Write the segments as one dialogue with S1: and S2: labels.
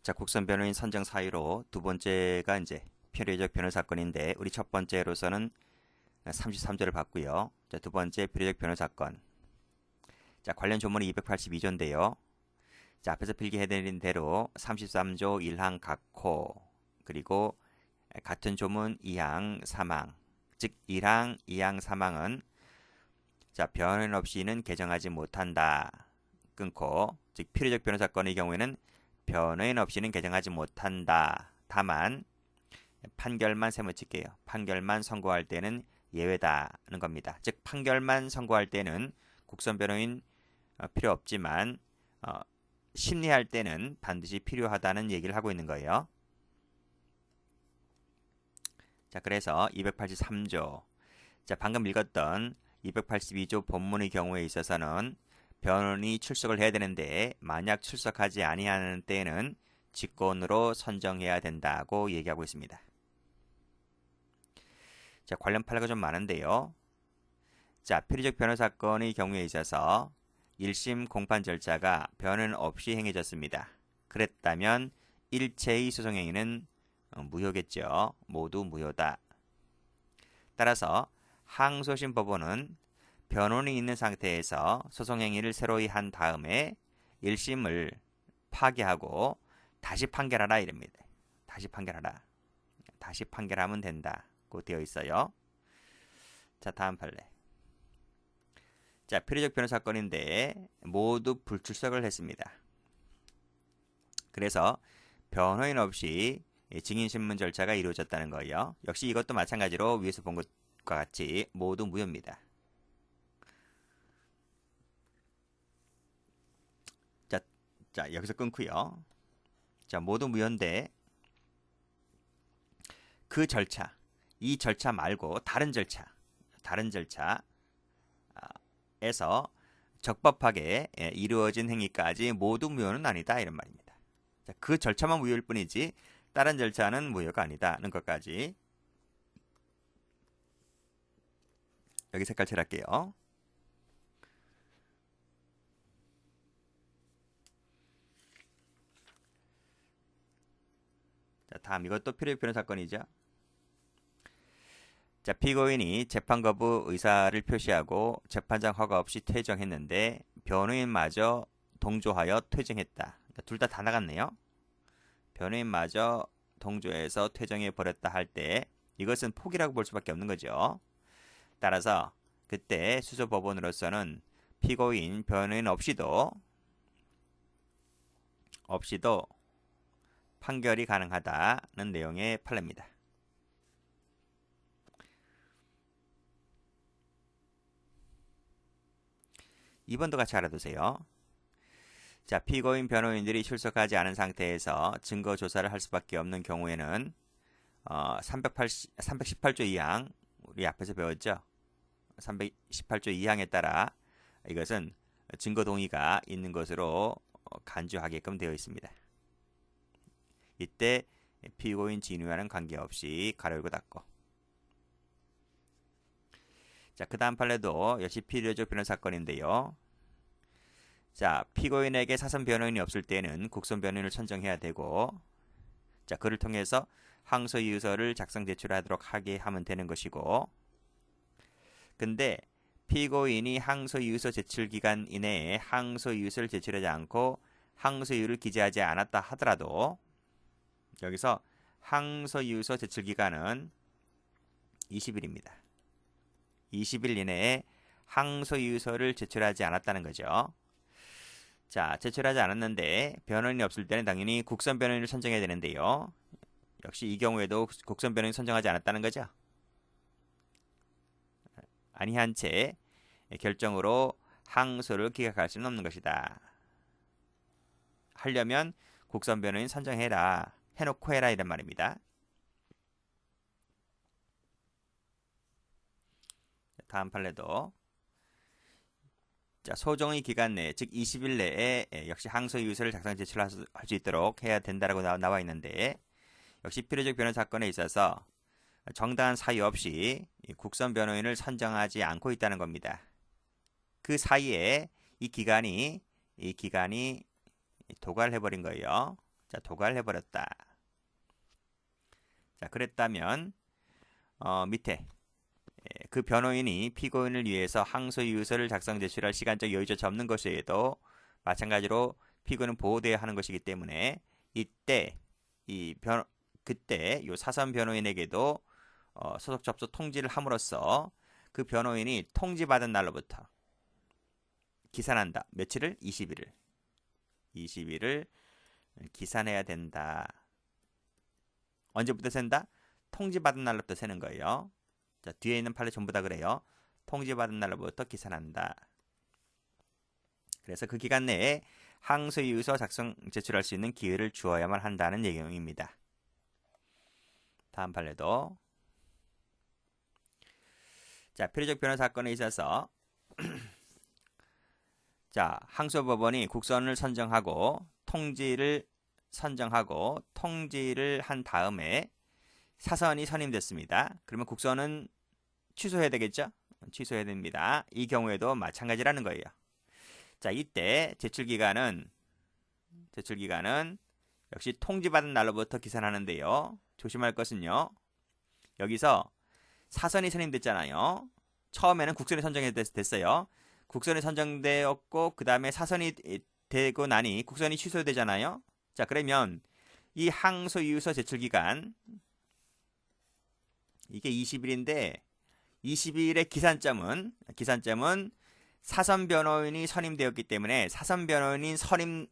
S1: 자, 국선 변호인 선정 사유로 두 번째가 이제 필요적 변호 사건인데 우리 첫 번째로서는 33조를 봤고요. 자, 두 번째 필요적 변호 사건. 자, 관련 조문이 282조인데요. 자, 앞에서 필기해드린 대로 33조 1항 각호 그리고 같은 조문 2항 3항 즉 1항, 2항, 3항은 자, 변호인 없이는 개정하지 못한다. 끊고 즉 필요적 변호 사건의 경우에는 변호인 없이는 개정하지 못한다. 다만 판결만 세무칠게요. 판결만 선고할 때는 예외다는 겁니다. 즉 판결만 선고할 때는 국선 변호인 필요 없지만 심리할 때는 반드시 필요하다는 얘기를 하고 있는 거예요. 자, 그래서 283조. 자, 방금 읽었던 282조 본문의 경우에 있어서는 변호인이 출석을 해야 되는데 만약 출석하지 아니하는 때에는 직권으로 선정해야 된다고 얘기하고 있습니다. 자, 관련 판례가 좀 많은데요. 자, 필요적 변호 사건의 경우에 있어서 1심 공판 절차가 변호인 없이 행해졌습니다. 그랬다면 일체의 소송 행위는 무효겠죠. 모두 무효다. 따라서 항소심 법원은 변호인이 있는 상태에서 소송 행위를 새로이 한 다음에 1심을 파기하고 다시 판결하라 이럽니다. 다시 판결하라. 다시 판결하면 된다고 되어 있어요. 자, 다음 판례. 자, 필요적 변호 사건인데 모두 불출석을 했습니다. 그래서 변호인 없이 증인신문 절차가 이루어졌다는 거예요. 역시 이것도 마찬가지로 위에서 본 것과 같이 모두 무효입니다. 자, 여기서 끊고요. 자, 모두 무효인데 그 절차, 이 절차 말고 다른 절차에서 적법하게 이루어진 행위까지 모두 무효는 아니다 이런 말입니다. 자, 그 절차만 무효일 뿐이지 다른 절차는 무효가 아니다는 것까지 여기 색깔 칠할게요. 자, 다음 이것도 필요적 변호 사건이죠. 자, 피고인이 재판 거부 의사를 표시하고 재판장 허가 없이 퇴정했는데 변호인마저 동조하여 퇴정했다. 그러니까 둘 다 나갔네요. 변호인마저 동조해서 퇴정해 버렸다 할 때 이것은 포기라고 볼 수밖에 없는 거죠. 따라서 그때 수소법원으로서는 피고인 변호인 없이도 판결이 가능하다는 내용의 판례입니다. 2번도 같이 알아두세요. 자, 피고인 변호인들이 출석하지 않은 상태에서 증거 조사를 할 수밖에 없는 경우에는 318조 2항 우리 앞에서 배웠죠. 318조 2항에 따라 이것은 증거 동의가 있는 것으로 간주하게끔 되어 있습니다. 이때 피고인 진위와는 관계없이 가로 열고 닫고. 자, 그 다음 판례도 역시 필요적 변호 사건인데요. 자, 피고인에게 사선 변호인이 없을 때는 국선 변호인을 선정해야 되고, 자, 그를 통해서 항소 이유서를 작성 제출하도록 하게 하면 되는 것이고, 근데 피고인이 항소 이유서 제출 기간 이내에 항소 이유서를 제출하지 않고 항소 이유를 기재하지 않았다 하더라도 여기서 항소 이유서 제출 기간은 20일입니다. 20일 이내에 항소 이유서를 제출하지 않았다는 거죠. 자, 제출하지 않았는데 변호인이 없을 때는 당연히 국선 변호인을 선정해야 되는데요. 역시 이 경우에도 국선 변호인 선정하지 않았다는 거죠. 아니한 채 결정으로 항소를 기각할 수는 없는 것이다. 하려면 국선 변호인 선정해라. 해놓고 해라 이런 말입니다. 다음 판례도 자, 소정의 기간 내, 즉 20일 내에 역시 항소 이유서를 작성 제출할 수 있도록 해야 된다라고 나와 있는데 역시 필요적 변호 사건에 있어서 정당한 사유 없이 국선 변호인을 선정하지 않고 있다는 겁니다. 그 사이에 이 기간이 도달해버린 거예요. 자, 도갈해버렸다. 자, 그랬다면 밑에 그 변호인이 피고인을 위해서 항소이유서를 작성 제출할 시간적 여유조차 없는 것에도 마찬가지로 피고인은 보호되어야 하는 것이기 때문에 이때 그때 요 사선 변호인에게도 소속 접수 통지를 함으로써 그 변호인이 통지받은 날로부터 기산한다. 며칠을? 20일을 기산해야 된다. 언제부터 센다? 통지받은 날로부터 세는 거예요. 자, 뒤에 있는 판례 전부 다 그래요. 통지받은 날로부터 기산한다. 그래서 그 기간 내에 항소이유서 작성 제출할 수 있는 기회를 주어야만 한다는 내용입니다. 다음 판례도 자, 필요적 변호 사건에 있어서 자, 항소법원이 국선을 선정하고 통지를 한 다음에 사선이 선임됐습니다. 그러면 국선은 취소해야 되겠죠? 취소해야 됩니다. 이 경우에도 마찬가지라는 거예요. 자, 이때 제출기간은 역시 통지받은 날로부터 기산하는데요. 조심할 것은요. 여기서 사선이 선임됐잖아요. 처음에는 국선이 선정됐어요. 국선이 선정되었고 그 다음에 사선이 되고 나니 국선이 취소되잖아요. 자, 그러면 이 항소이유서 제출기간 이게 20일인데 20일의 기산점은 사선 변호인이 선임되었기 때문에 사선 변호인이 선임되고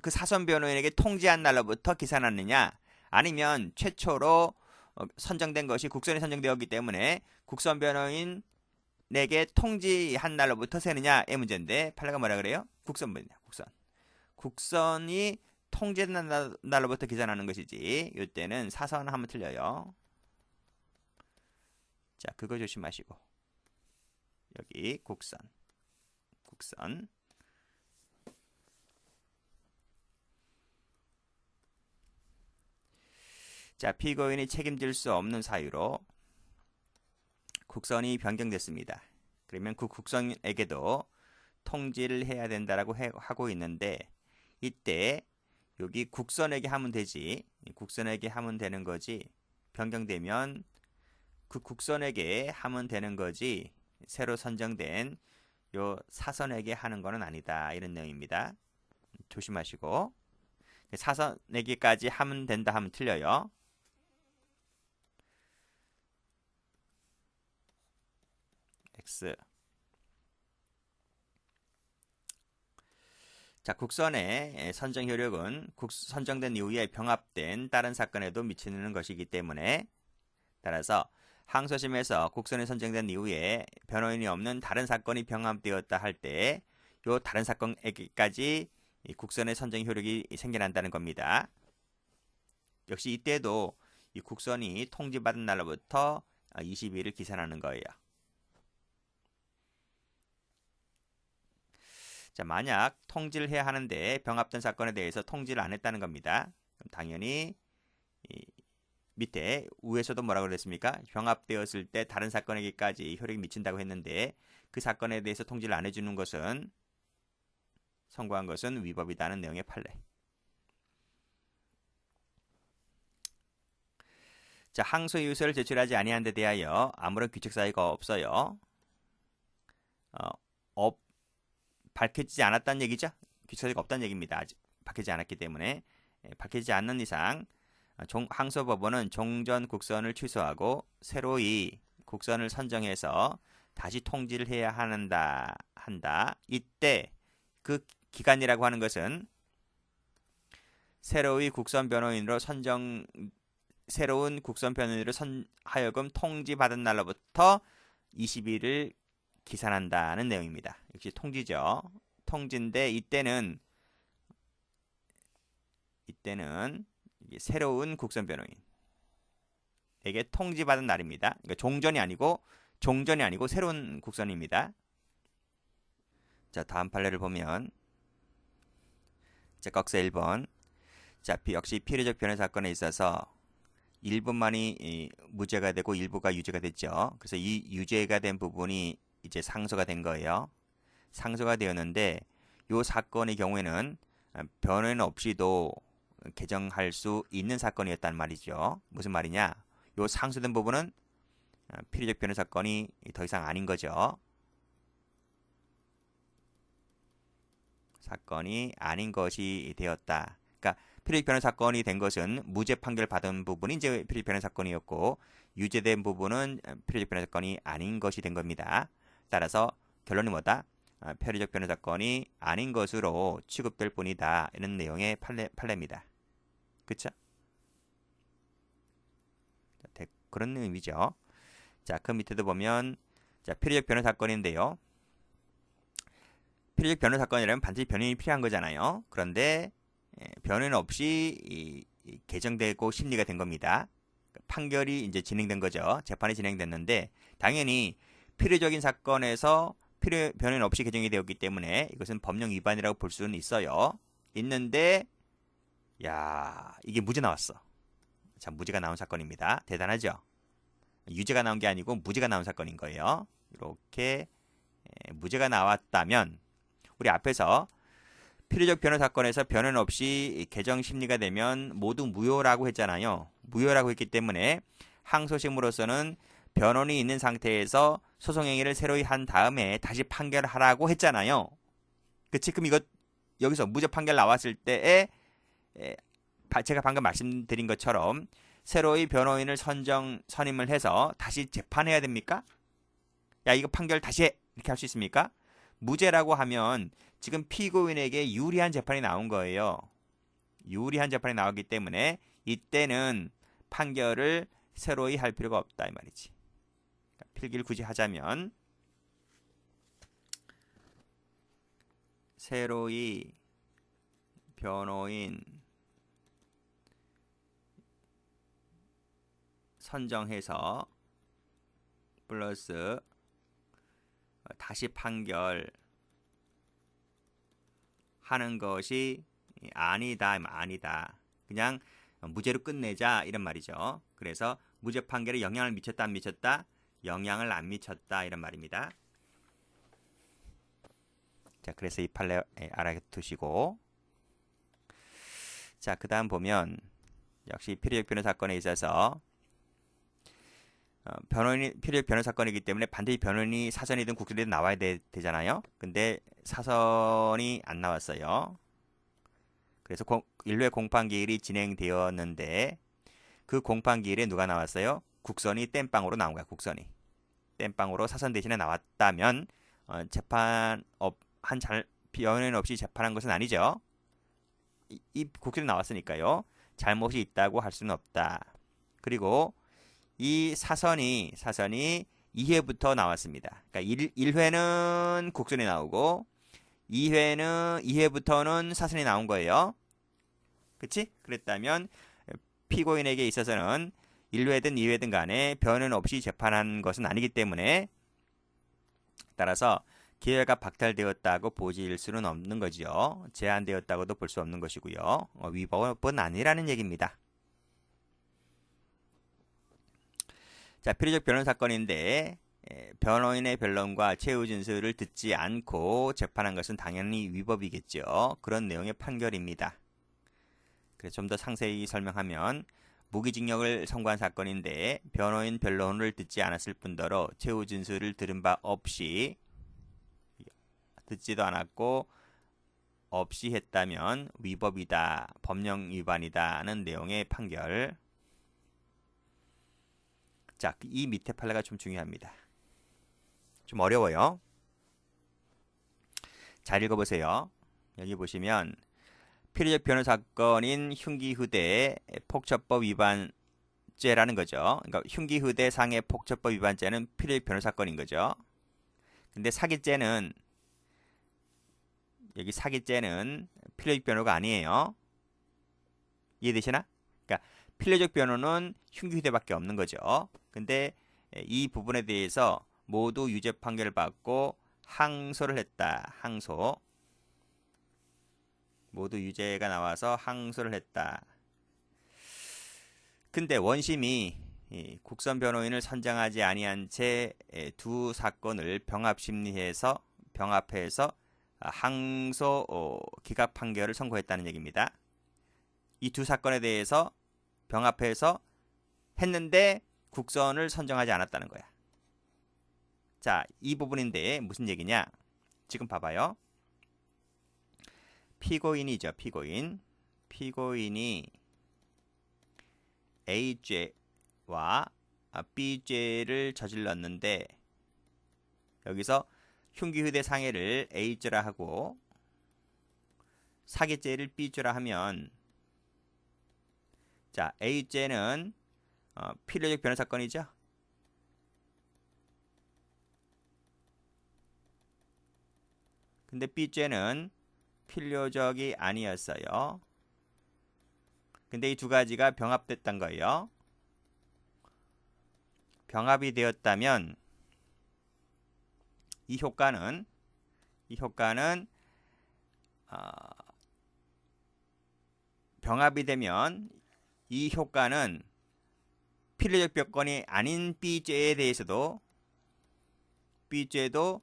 S1: 그 사선 변호인에게 통지한 날로부터 기산하느냐, 아니면 최초로 선정된 것이 국선이 선정되었기 때문에 국선 변호인에게 통지한 날로부터 세느냐의 문제인데, 판례가 뭐라 그래요? 국선이 통지된 날로부터 기산하는 것이지, 이때는 사선 하면 틀려요. 자, 그거 조심하시고, 여기 국선. 자, 피고인이 책임질 수 없는 사유로 국선이 변경됐습니다. 그러면 그 국선에게도 통지를 해야 된다라고 하고 있는데, 이때 여기 국선에게 하면 되지, 국선에게 하면 되는 거지, 변경되면 그 국선에게 하면 되는 거지 새로 선정된 요 사선에게 하는 거는 아니다, 이런 내용입니다. 조심하시고, 사선에게까지 하면 된다 하면 틀려요. X. 자, 국선의 선정 효력은 선정된 이후에 병합된 다른 사건에도 미치는 것이기 때문에, 따라서 항소심에서 국선이 선정된 이후에 변호인이 없는 다른 사건이 병합되었다 할 때 요 다른 사건에게까지 국선의 선정 효력이 생겨난다는 겁니다. 역시 이때도 이 국선이 통지받은 날로부터 20일을 기산하는 거예요. 자, 만약 통지를 해야 하는데 병합된 사건에 대해서 통지를 안 했다는 겁니다. 그럼 당연히 밑에 위에서도 뭐라고 그랬습니까? 병합되었을 때 다른 사건에게까지 효력이 미친다고 했는데, 그 사건에 대해서 통지를 안 해주는 것은, 선고한 것은 위법이다는 내용의 판례. 자, 항소이유서를 제출하지 아니한 데 대하여 아무런 규칙 사유가 없어요. 밝혀지지 않았다는 얘기죠. 규칙 사유가 없다는 얘기입니다. 아직 밝혀지지 않았기 때문에. 밝혀지지 않는 이상 항소법원은 종전 국선을 취소하고 새로이 국선을 선정해서 다시 통지를 해야 한다. 이때 그 기간이라고 하는 것은 새로운 국선 변호인으로 하여금 통지받은 날로부터 20일을 기산한다는 내용입니다. 역시 통지죠. 통지인데 이때는 새로운 국선 변호인에게 통지받은 날입니다. 그러니까 종전이 아니고 새로운 국선입니다. 자, 다음 판례를 보면, 자, 꺽쇠 1번. 자, 역시 필요적 변호 사건에 있어서 일부만이 무죄가 되고 일부가 유죄가 됐죠. 그래서 이 유죄가 된 부분이 이제 상소가 된 거예요. 상소가 되었는데, 이 사건의 경우에는 변호인 없이도 개정할 수 있는 사건이었단 말이죠. 무슨 말이냐? 요 상수된 부분은 필요적 변호 사건이 더 이상 아닌 거죠. 사건이 아닌 것이 되었다. 그러니까 필요적 변호 사건이 된 것은 무죄 판결 받은 부분이 이제 필요적 변호 사건이었고 유죄된 부분은 필요적 변호 사건이 아닌 것이 된 겁니다. 따라서 결론이 뭐다? 필요적 변호 사건이 아닌 것으로 취급될 뿐이다. 이런 내용의 판례입니다. 그쵸? 그런 의미죠. 자, 그 밑에도 보면 자, 필요적 변호 사건인데요. 필요적 변호 사건이라면 반드시 변호인이 필요한 거잖아요. 그런데 변호인 없이 개정되고 심리가 된 겁니다. 판결이 이제 진행된 거죠. 재판이 진행됐는데 당연히 필요적인 사건에서 변호인 없이 개정이 되었기 때문에 이것은 법령 위반이라고 볼 수는 있어요. 있는데 야, 이게 무죄 나왔어. 자, 무죄가 나온 사건입니다. 대단하죠? 유죄가 나온 게 아니고 무죄가 나온 사건인 거예요. 이렇게 무죄가 나왔다면 우리 앞에서 필요적 변호 사건에서 변호인 없이 개정 심리가 되면 모두 무효라고 했잖아요. 무효라고 했기 때문에 항소심으로서는 변호인이 있는 상태에서 소송행위를 새로이 한 다음에 다시 판결하라고 했잖아요. 그치? 그럼 이거 여기서 무죄 판결 나왔을 때에 제가 방금 말씀드린 것처럼 새로이 변호인을 선임을 해서 다시 재판해야 됩니까? 야, 이거 판결 다시 해! 이렇게 할 수 있습니까? 무죄라고 하면 지금 피고인에게 유리한 재판이 나온 거예요. 유리한 재판이 나왔기 때문에 이때는 판결을 새로이 할 필요가 없다 이 말이지. 필기를 굳이 하자면 새로이 변호인 선정해서 플러스 다시 판결하는 것이 아니다. 그냥 무죄로 끝내자 이런 말이죠. 그래서 무죄 판결에 영향을 미쳤다 안 미쳤다? 영향을 안 미쳤다 이런 말입니다. 자, 그래서 이 판례 알아두시고 자, 그 다음 보면 역시 필요적 변호 사건에 있어서 필요적 변호 사건이기 때문에 반드시 변호인이 사선이든 국선이든 나와야 되잖아요. 근데 사선이 안 나왔어요. 그래서 1회 공판기일이 진행되었는데 그 공판기일에 누가 나왔어요? 국선이 땜빵으로 나온 거야. 국선이 땜빵으로 사선 대신에 나왔다면 변호인 없이 재판한 것은 아니죠. 이 국선이 나왔으니까요. 잘못이 있다고 할 수는 없다. 그리고 이 사선이 2회부터 나왔습니다. 그러니까 1회는 국선이 나오고 2회부터는 사선이 나온 거예요. 그치? 그랬다면 피고인에게 있어서는 1회든 2회든 간에 변호인 없이 재판한 것은 아니기 때문에 따라서 기회가 박탈되었다고 보질 수는 없는 거죠. 제한되었다고도 볼 수 없는 것이고요. 위법은 아니라는 얘기입니다. 자, 필요적 변론 사건인데 변호인의 변론과 최후 진술을 듣지 않고 재판한 것은 당연히 위법이겠죠. 그런 내용의 판결입니다. 그래서 좀 더 상세히 설명하면 무기징역을 선고한 사건인데 변호인 변론을 듣지 않았을 뿐더러 최후 진술을 들은 바 없이 듣지도 않았고 없이 했다면 위법이다, 법령 위반이다는 내용의 판결. 자, 이 밑에 판례가 좀 중요합니다. 좀 어려워요. 잘 읽어보세요. 여기 보시면 필요적 변호 사건인 흉기후대 폭처법 위반죄라는 거죠. 그러니까 흉기후대 상해 폭처법 위반죄는 필요적 변호 사건인 거죠. 근데 사기죄는 여기 사기죄는 필요적 변호가 아니에요. 이해되시나? 그러니까 필요적 변호는 흉기후대밖에 없는 거죠. 근데 이 부분에 대해서 모두 유죄 판결을 받고 항소를 했다. 항소. 모두 유죄가 나와서 항소를 했다. 근데 원심이 국선 변호인을 선정하지 아니한 채 두 사건을 병합해서 항소 기각 판결을 선고했다는 얘기입니다. 이 두 사건에 대해서 병합해서 했는데 국선을 선정하지 않았다는 거야. 자, 이 부분인데 무슨 얘기냐? 지금 봐봐요. 피고인이죠. 피고인이 A죄와 B죄를 저질렀는데 여기서 흉기, 휴대, 상해를 A죄라 하고 사기죄를 B죄라 하면 자, A죄는 필요적 변호 사건이죠. 근데 B죄는 필요적이 아니었어요. 근데 이 두 가지가 병합됐단 거예요. 병합이 되었다면 이 효과는 병합이 되면 이 효과는 필요적 변건이 아닌 B죄에 대해서도 B죄도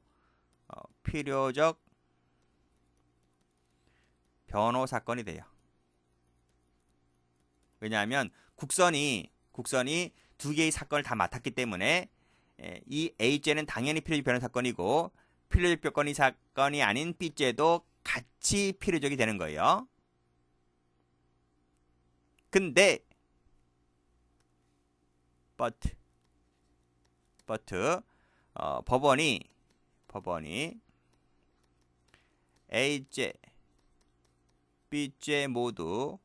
S1: 필요적 변호 사건이 돼요. 왜냐하면 국선이 두 개의 사건을 다 맡았기 때문에 이 A죄는 당연히 필요적 변호 사건이고 필요적 변건이 사건이 아닌 B죄도 같이 필요적이 되는 거예요. 근데 법원이 A죄, B죄 모두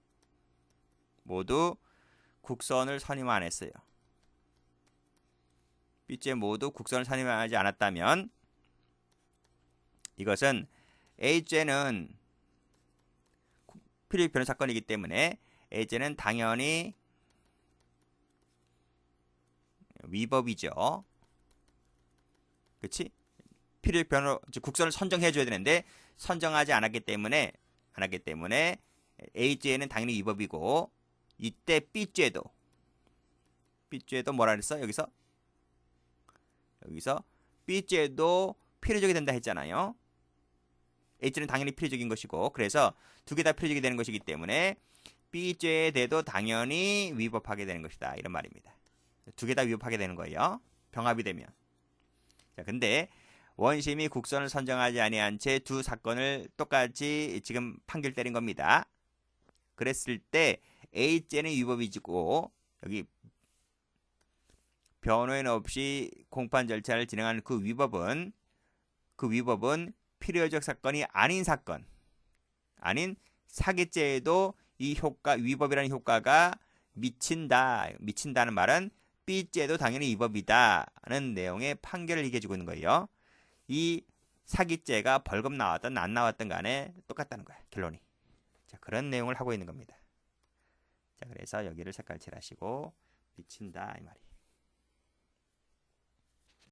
S1: 국선을 선임 안 했어요. B죄 모두 국선을 선임하지 않았다면 이것은 A죄는 필요적 변호 사건이기 때문에 A죄는 당연히 위법이죠. 그치? 필요적 변호, 국선을 선정해 줘야 되는데 선정하지 않았기 때문에 A죄는 당연히 위법이고 이때 B죄도 뭐라 그랬어? 여기서 B죄도 필요적이 된다 했잖아요. A죄는 당연히 필요적인 것이고 그래서 두 개 다 필요적이 되는 것이기 때문에 B죄에 대해도 당연히 위법하게 되는 것이다. 이런 말입니다. 두 개 다 위법하게 되는 거예요. 병합이 되면. 자, 근데 원심이 국선을 선정하지 아니한 채 두 사건을 똑같이 지금 판결 때린 겁니다. 그랬을 때 A죄는 위법이지고 여기 변호인 없이 공판 절차를 진행하는 그 위법은 필요적 사건이 아닌 사건, 아닌 사기죄에도 이 위법이라는 효과가 미친다는 말은 B죄도 당연히 위법이다는 내용의 판결을 얘기해주고 있는 거예요. 이 사기죄가 벌금 나왔든 안 나왔든 간에 똑같다는 거야, 결론이. 자, 그런 내용을 하고 있는 겁니다. 자, 그래서 여기를 색깔 칠하시고 미친다 이 말이에요.